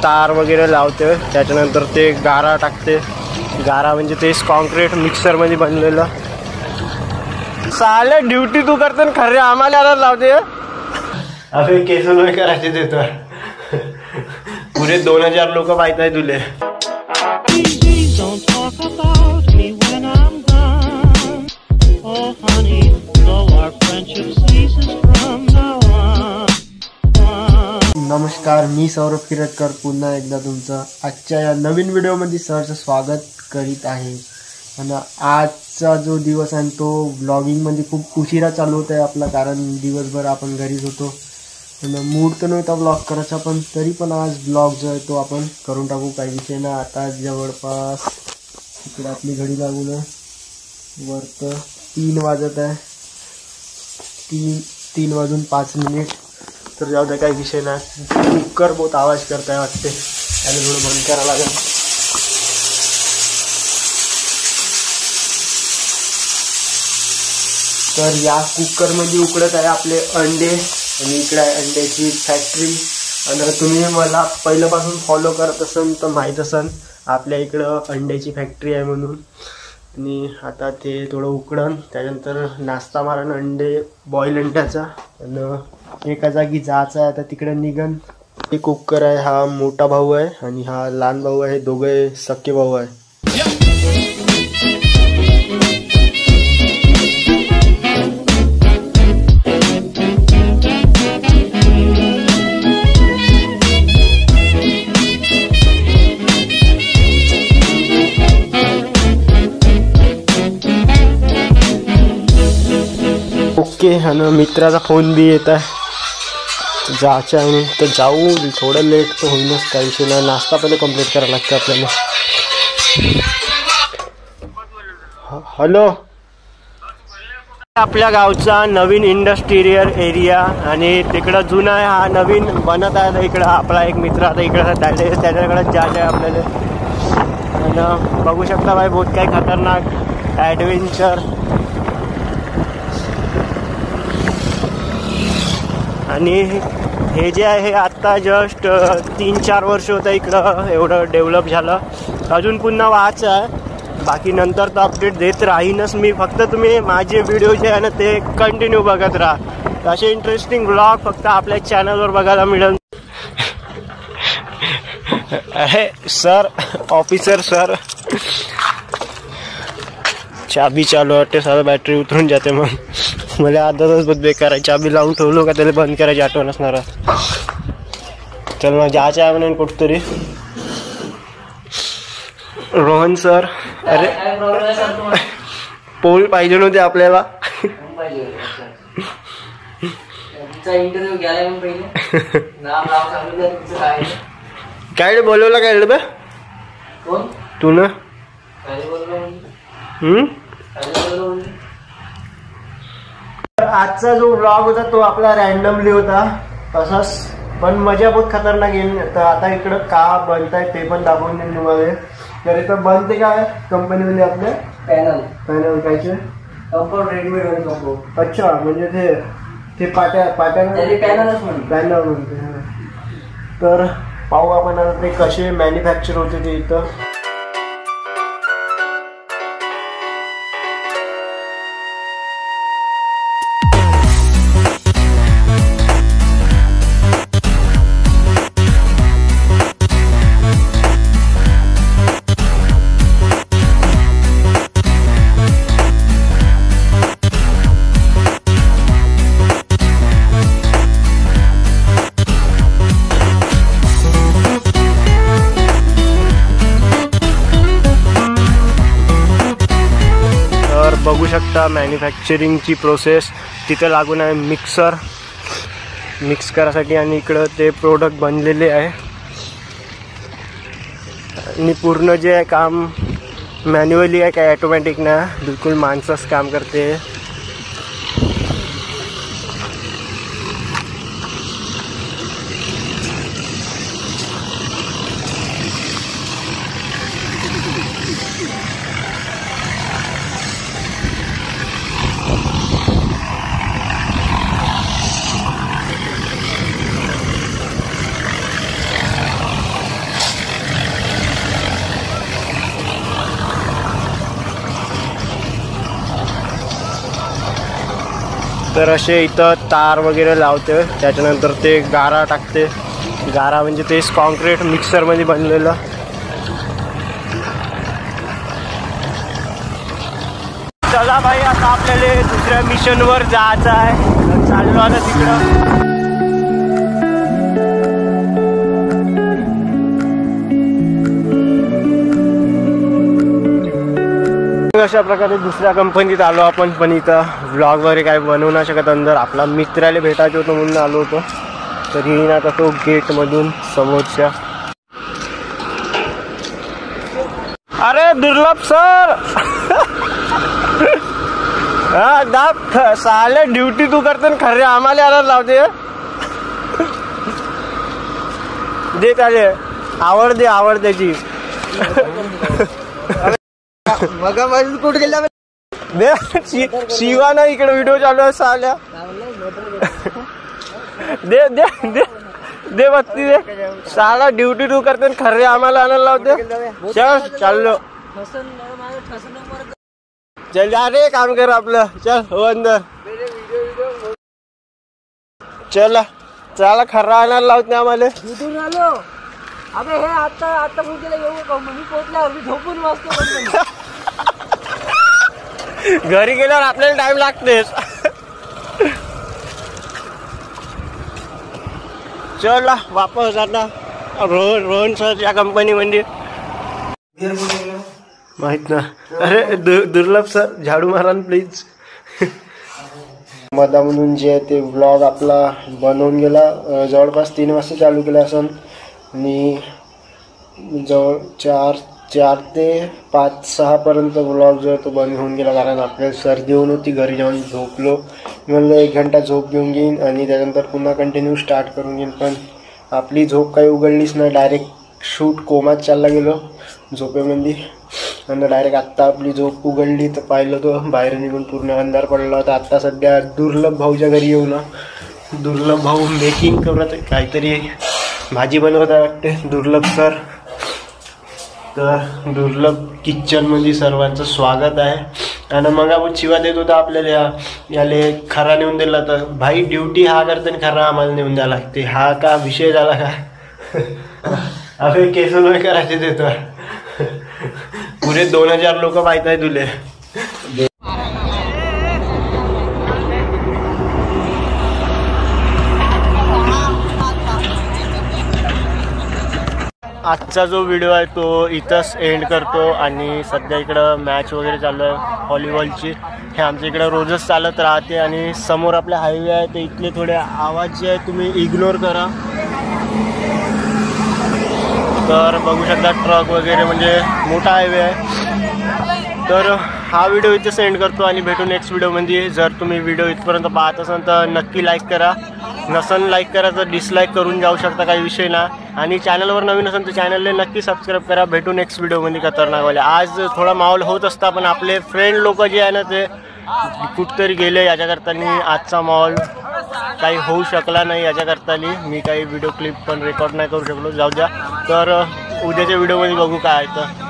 तार वगैरे लावते, त्याच्यानंतर ते गारा टाकते. गारा म्हणजे तेच कॉन्क्रीट मिक्सरमध्ये बनलेलं. साले ड्युटी तू करते खरे आम्हाला आला लावते. असे केस नाही करायचे देतो. पुरे 2000 लोक पाहत आहे तुले. नमस्कार, मी सौरभ किरटकर पुन्हा एकदा तुमचं आजच्या या नवीन व्हिडिओमध्ये सहर्ष स्वागत करीत आहे. आणि आजचा जो दिवस आहे तो ब्लॉगिंगमध्ये खूप उशिरा चालू होत आहे आपला, कारण दिवसभर आपण घरीच होतो. आणि मूड तर नव्हता ब्लॉग करायचा, पण तरी पण आज ब्लॉग जो आहे तो आपण करून टाकू, काही विषय ना. आता जवळपास इकडे आपली घडी लागून वरतं 3 वाजत आहे. 3 वाजून 5 मिनिट. तर जाऊ द्या, काही विषय नाही. कुकर बहुत आवाज करताय वाटते, त्याला थोडं बंद करावं लागेल. तर या कुकरमध्ये उकडत आहे आपले अंडे, आणि इकडे आहे अंड्याची फॅक्टरी. आणि तुम्ही मला पहिल्यापासून फॉलो करत असाल तर माहीत असाल आपल्या इकडं अंड्याची फॅक्टरी आहे म्हणून. आणि आता ते थोडं उकडन, त्याच्यानंतर नाश्ता मारण अंडे बॉईल अंड्याचा. आणि एका जागी जायचं आहे आता तिकडे निघन. हे कुकर आहे, हा मोठा भाऊ आहे आणि हा लहान भाऊ आहे, दोघे सख्खे भाऊ आहे. ओके. आणि मित्राचा फोन बी येत आहे, जायचं आहे तर जाऊ. थोडं लेट तर होईनच, काही विषय नाही. नाश्ता पहिले कंप्लीट करायला लागतं आपल्याला. हॅलो, आपल्या गावचा नवीन इंडस्ट्रियल एरिया, आणि तिकडं जुना आहे, हा नवीन बनत आहे. इकडं आपला एक मित्र आता इकडं त्याच्याकडे जायचं आहे आपल्याला. आणि बघू शकता भाई, बहुत काही खतरनाक ॲडव्हेंचर. आणि हे जे आहे हे आत्ता जस्ट 3-4 वर्ष होतं इकडं एवढं डेव्हलप झालं. अजून पुन्हा व्हायचं आहे, बाकी नंतर तर अपडेट देत राहीनच मी. फक्त तुम्ही माझे व्हिडिओ जे आहे ना ते कंटिन्यू बघत राहा. असे इंटरेस्टिंग ब्लॉग फक्त आपल्या चॅनलवर बघायला मिळेल. अरे सर, ऑफिसर सर, चाबी चालू वाटते, सारा बॅटरी उतरून जाते. मग मला आदतच बहुत बेकार आहे, चाबी लावून ठेवलो का त्याला बंद करायची आठवण असणार. चल मग जायचं आहे म्हणून कुठतरी. रोहन सर, अरे पोल पाहिजे नव्हते आपल्याला. काय बोलवलं काय बे तू ना? आजचा जो ब्लॉग होता तो आपला रॅन्डमली होता तसाच, पण मजा बहुत खतरनाक येईल. तर आता इकडं का बनताय ते पण दाखवून देईल तुम्हाला. तर इथं बनते काय कंपनीमध्ये आपल्या पॅनल कायचे कंपाऊंड, रेडीमेड कंपाऊंड. अच्छा, म्हणजे ते पाट्या पॅनल म्हणते. तर पाहू आपण आता ते कसे मॅन्युफॅक्चर होते ते इथं. बघू शकता मॅन्युफॅक्चरिंगची प्रोसेस. तिथे लागून आहे मिक्सर, मिक्स करायसाठी, आणि इकडं ते प्रोडक्ट बनलेले आहे. आणि पूर्ण जे आहे काम मॅन्युअली आहे, काय ॲटोमॅटिक नाही, बिलकुल माणसंच काम करते. तर असे इथं तार वगैरे लावते, त्याच्यानंतर ते गारा टाकते. गारा म्हणजे तेच कॉन्क्रीट मिक्सरमध्ये बनलेलं. चला भाई, आता आपल्याला दुसऱ्या मिशनवर जायचं आहे. चाललो आता तिकडं. अशा प्रकारे दुसऱ्या कंपनीत आलो आपण, पण इथं व्लॉग वगैरे काय बनवू नाही शकत अंदर. आपला मित्राला भेटायचं होतं म्हणून आलो होतो. तर येईन आता तो गेटमधून समोरच्या. अरे दुर्लभ सर. हा दाब साले, ड्युटी तू करते खरे आम्हाला आला लावते. दे त्याले आवड, दे आवड त्याची. मग कुठे गेला शिवा ना, इकडे व्हिडिओ चालू आहे साल्या. दे दे दे दे बत्ती दे. साला ड्युटी तू करते खरे आम्हाला आणायला लावते. चल चाललो. चल जा रे, काम कर आपलं. चल हो अंदर. चला चला, खरा आणायला लावते आम्हाला. आलो. अबे हे आता पूजेला येऊ का? मी पोचल्यावर मी झोपून वाचतो. घरी गेल्यावर आपल्याला टाइम लागतेच. चला वापस आता रोहन सर या कंपनीमध्ये. माहित ना. अरे दुर्लभ सर, झाडू मारा प्लीज. मधामधून जे ते व्लॉग आपला बनवून गेला. जवळपास 3 वाजता चालू केला असं, आणि जवळ 4 ते 5-6 पर्यंत व्लॉग जो आहे तो बंद होऊन गेला. कारण आपल्याला सर्दी होऊन होती. घरी जाऊन झोपलो. म्हणलं 1 घंटा झोप घेऊन घेईन आणि त्यानंतर पुन्हा कंटिन्यू स्टार्ट करून घेईन. पण आपली झोप काही उघडलीच नाही. डायरेक्ट शूट कोमात चालला गेलो झोपेमध्ये. आणि डायरेक्ट आत्ता आपली झोप उघडली तर पाहिलं तो बाहेर निघून पूर्ण अंधार पडला होता. आत्ता सध्या दुर्लभ भाऊच्या घरी येऊ ना. दुर्लभ भाऊ मेकिंग करत काहीतरी भाजी बनवत आहे वाटते, दुर्लभ सर. तर दुर्लभ किचनमध्ये सर्वांचं स्वागत आहे. आणि मग आपण शिवा देत होता आपल्याला, याले खरा नेऊन दिला. तर भाई ड्युटी हा करते आणि खरा आम्हाला नेऊन द्यायला लागते. हा का विषय झाला का? अरे केस नाही करायचे देतो. पुरे 2000 लोक पाहत आहे तुले. आजचा जो व्हिडिओ आहे तो इथंच एंड करतो. आणि सध्या इकडं मॅच वगैरे चालू आहे व्हॉलीबॉलची. हे आमच्या इकडं रोजच चालत राहते. आणि समोर आपले हायवे आहे, तर इथले थोडे आवाज जे आहे तुम्ही इग्नोर करा. तर बघू शकता ट्रक वगैरे, म्हणजे मोठा हायवे आहे. तर हा व्हिडिओ इथे सेंड करतो आणि भेटू नेक्स्ट व्हिडिओमध्ये. जर तुम्ही व्हिडिओ इथपर्यंत पाहत असाल तर नक्की लाईक करा. नसन लाईक करा तर डिसलाईक करून जाऊ शकता, काही विषय ना. आणि चॅनलवर नवीन असेल तर चॅनलला नक्की सबस्क्राईब करा. भेटू नेक्स्ट व्हिडिओमध्ये खतरनाकवाले. आज थोडा माहोल होत असता, पण आपले फ्रेंड लोक जे आहे ना ते कुठतरी गेले. याच्याकरता आजचा माहोल काही होऊ शकला नाही. याच्याकरता मी काही व्हिडिओ क्लिप पण रेकॉर्ड नाही करू शकलो. जाऊ द्या. तर उद्याच्या व्हिडिओमध्ये बघू काय आहे. तर